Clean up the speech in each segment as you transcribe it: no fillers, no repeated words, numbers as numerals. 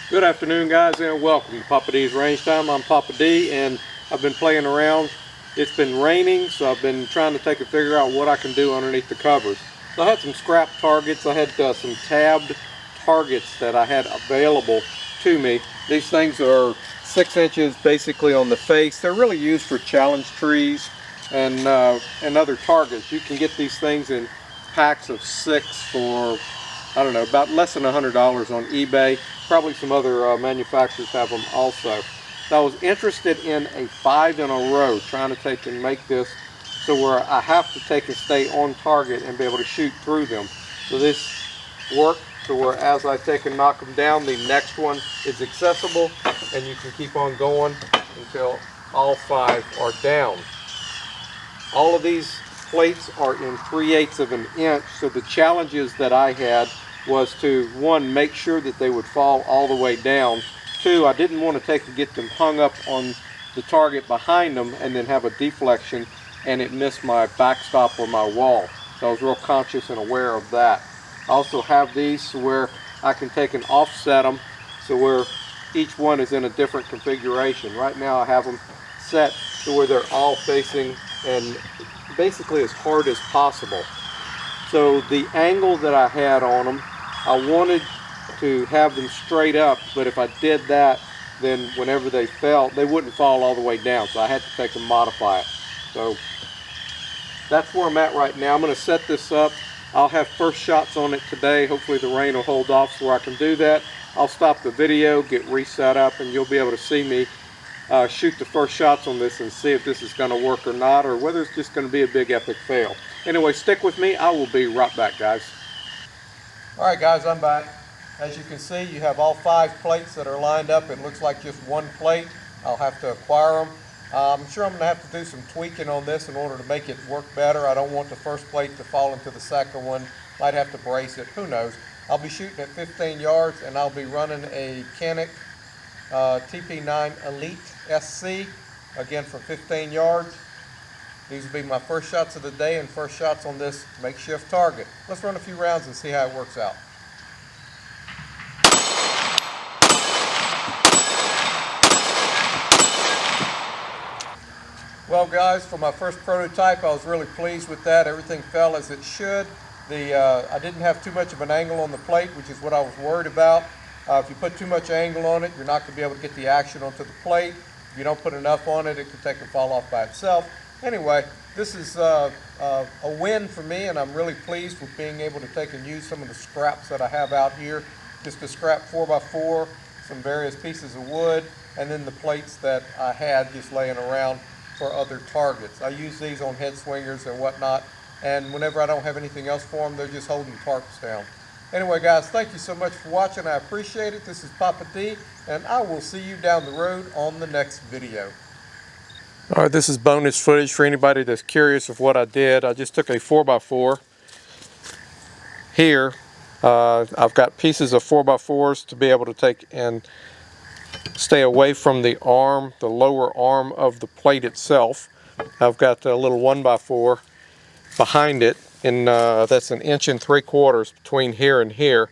Good afternoon, guys, and welcome to Papa D's Range Time. I'm Papa D, and I've been playing around. It's been raining, so I've been trying to figure out what I can do underneath the covers. So I had some scrap targets. I had some tabbed targets that I had available to me. These things are 6 inches basically on the face. They're really used for challenge trees and other targets. You can get these things in packs of 6 for, I don't know, about less than $100 on eBay. Probably some other manufacturers have them also. So I was interested in a 5 in a row, trying to take and make this so where I have to take and stay on target and be able to shoot through them. So this worked to where as I take and knock them down, the next one is accessible, and you can keep on going until all 5 are down. All of these plates are in 3/8 of an inch, so the challenges that I had was to, 1, make sure that they would fall all the way down. 2, I didn't want to get them hung up on the target behind them and then have a deflection and it missed my backstop or my wall. So I was real conscious and aware of that. I also have these where I can take and offset them so where each one is in a different configuration. Right now I have them set to where they're all facing and basically as hard as possible. So the angle that I had on them, I wanted to have them straight up, but if I did that, then whenever they fell, they wouldn't fall all the way down, so I had to take and modify it. So that's where I'm at right now. I'm going to set this up. I'll have first shots on it today. Hopefully the rain will hold off so I can do that. I'll stop the video, get reset up, and you'll be able to see me shoot the first shots on this and see if this is going to work or not, or whether it's just going to be a big epic fail. Anyway, stick with me. I will be right back, guys. Alright guys, I'm back. As you can see, you have all 5 plates that are lined up. It looks like just one plate. I'll have to acquire them. I'm sure I'm going to have to do some tweaking on this in order to make it work better. I don't want the first plate to fall into the second one. Might have to brace it, who knows. I'll be shooting at 15 yards and I'll be running a CANIK TP9 ELITE SC, again from 15 yards. These will be my first shots of the day and first shots on this makeshift target. Let's run a few rounds and see how it works out. Well guys, for my first prototype, I was really pleased with that. Everything fell as it should. I didn't have too much of an angle on the plate, which is what I was worried about. If you put too much angle on it, you're not going to be able to get the action onto the plate. If you don't put enough on it, it can take and fall off by itself. Anyway, this is a win for me, and I'm really pleased with being able to take and use some of the scraps that I have out here. Just a scrap 4x4, some various pieces of wood, and then the plates that I had just laying around for other targets. I use these on head swingers and whatnot, and whenever I don't have anything else for them, they're just holding tarps down. Anyway guys, thank you so much for watching. I appreciate it. This is Papa D, and I will see you down the road on the next video. Alright, this is bonus footage for anybody that's curious of what I did. I just took a 4x4 here. I've got pieces of 4x4s to be able to take and stay away from the arm, the lower arm of the plate itself. I've got a little 1x4 behind it, and that's 1 3/4 inches between here and here.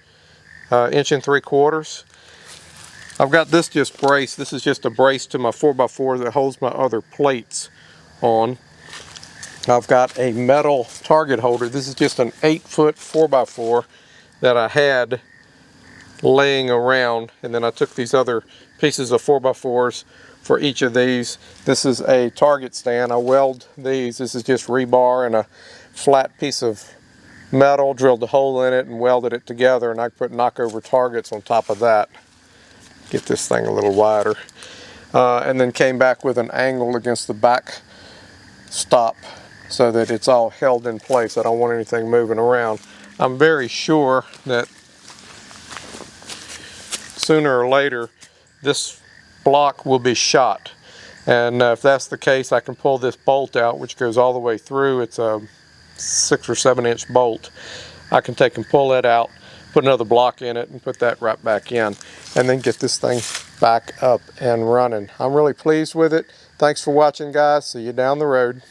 1 3/4 inches. I've got this just braced. This is just a brace to my 4x4 that holds my other plates on. I've got a metal target holder. This is just an 8-foot 4x4 that I had laying around, and then I took these other pieces of 4x4s for each of these. This is a target stand. I weld these. This is just rebar and a flat piece of metal, drilled a hole in it and welded it together, and I put knockover targets on top of that. Get this thing a little wider, and then came back with an angle against the back stop so that it's all held in place. I don't want anything moving around. I'm very sure that sooner or later this block will be shot, and if that's the case, I can pull this bolt out, which goes all the way through. It's a 6 or 7 inch bolt. I can take and pull that out, put another block in it, and put that right back in, and then get this thing back up and running. I'm really pleased with it. Thanks for watching, guys. See you down the road.